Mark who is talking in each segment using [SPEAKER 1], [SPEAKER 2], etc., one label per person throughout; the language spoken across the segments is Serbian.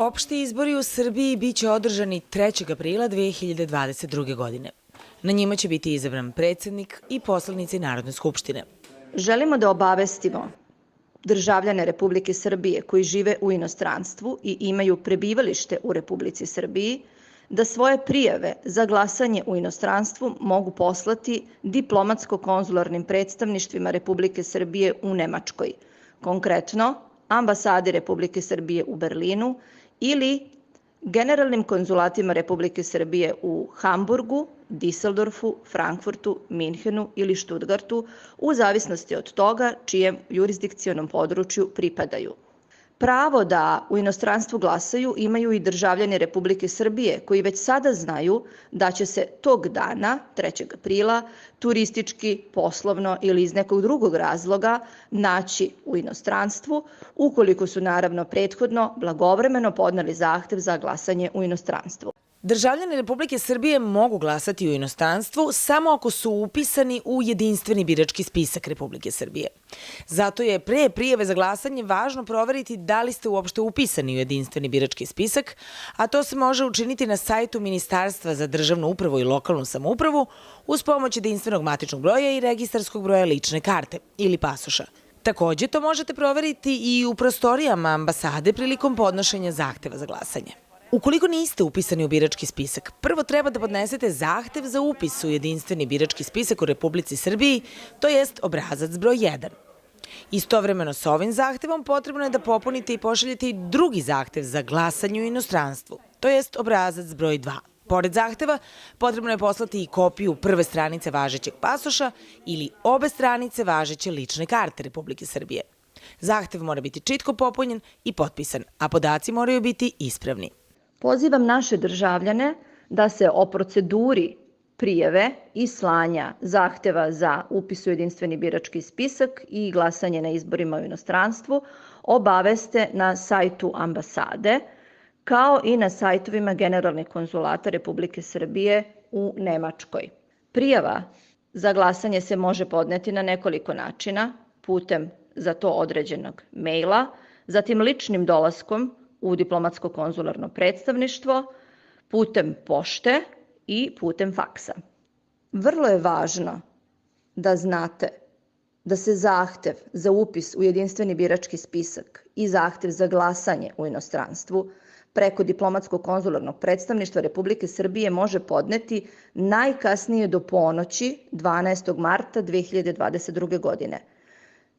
[SPEAKER 1] Opšti izbori u Srbiji biće održani 3. aprila 2022. godine. Na njima će biti izabran predsjednik i poslanici Narodne skupštine.
[SPEAKER 2] Želimo da obavestimo državljane Republike Srbije koji žive u inostranstvu i imaju prebivalište u Republici Srbiji da svoje prijave za glasanje u inostranstvu mogu poslati diplomatsko-konzularnim predstavništvima Republike Srbije u Nemačkoj, konkretno ambasadi Republike Srbije u Berlinu ili generalnim konzulatima Republike Srbije u Hamburgu, Diseldorfu, Frankfurtu, Minhenu ili Stuttgartu, u zavisnosti od toga čijem jurisdikcionom području pripadaju. Pravo da u inostranstvu glasaju imaju i državljani Republike Srbije koji već sada znaju da će se tog dana, 3. aprila, turistički, poslovno ili iz nekog drugog razloga naći u inostranstvu, ukoliko su naravno prethodno blagovremeno podneli zahtev za glasanje u inostranstvu.
[SPEAKER 1] Državljani Republike Srbije mogu glasati u inostranstvu samo ako su upisani u jedinstveni birački spisak Republike Srbije. Zato je pre prijave za glasanje važno proveriti da li ste uopšte upisani u jedinstveni birački spisak, a to se može učiniti na sajtu Ministarstva za državnu upravu i lokalnu samoupravu uz pomoć jedinstvenog matičnog broja i registarskog broja lične karte ili pasoša. Takođe, to možete proveriti i u prostorijama ambasade prilikom podnošenja zahteva za glasanje. Ukoliko niste upisani u birački spisak, prvo treba da podnesete zahtev za upis u jedinstveni birački spisak u Republici Srbiji, to jest obrazac broj 1. Istovremeno sa ovim zahtevom potrebno je da popunite i pošaljete i drugi zahtev za glasanje u inostranstvu, to jest obrazac broj 2. Pored zahteva, potrebno je poslati i kopiju prve stranice važećeg pasoša ili obe stranice važeće lične karte Republike Srbije. Zahtev mora biti čitko popunjen i potpisan, a podaci moraju biti ispravni.
[SPEAKER 2] Pozivam naše državljane da se o proceduri prijave i slanja zahteva za upis u jedinstveni birački spisak i glasanje na izborima u inostranstvu obaveste na sajtu ambasade, kao i na sajtovima generalnih konzulata Republike Srbije u Nemačkoj. Prijava za glasanje se može podneti na nekoliko načina, putem za to određenog mejla, zatim ličnim dolaskom u diplomatsko-konzularno predstavništvo, putem pošte i putem faksa. Vrlo je važno da znate da se zahtev za upis u jedinstveni birački spisak i zahtev za glasanje u inostranstvu preko diplomatsko-konzularnog predstavništva Republike Srbije može podneti najkasnije do ponoći 12. marta 2022. godine.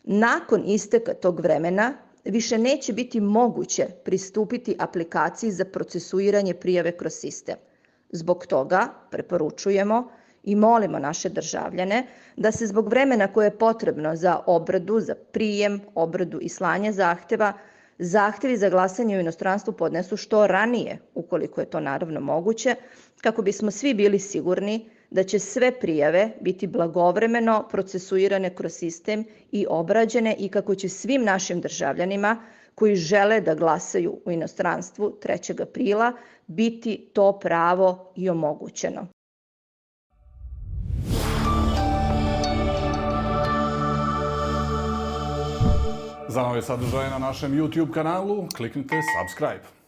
[SPEAKER 2] Nakon isteka tog vremena više neće biti moguće pristupiti aplikaciji za procesuiranje prijave kroz sistem. Zbog toga preporučujemo i molimo naše državljane da se zbog vremena koje je potrebno za obradu, za prijem, obradu i slanje zahteva, zahtevi za glasanje u inostranstvu podnesu što ranije, ukoliko je to naravno moguće, kako bismo svi bili sigurni da će sve prijave biti blagovremeno procesuirane kroz sistem i obrađene i kako će svim našim državljanima koji žele da glasaju u inostranstvu 3. aprila biti to pravo i omogućeno.
[SPEAKER 3] Za nove sadržaje na našem YouTube kanalu kliknite subscribe.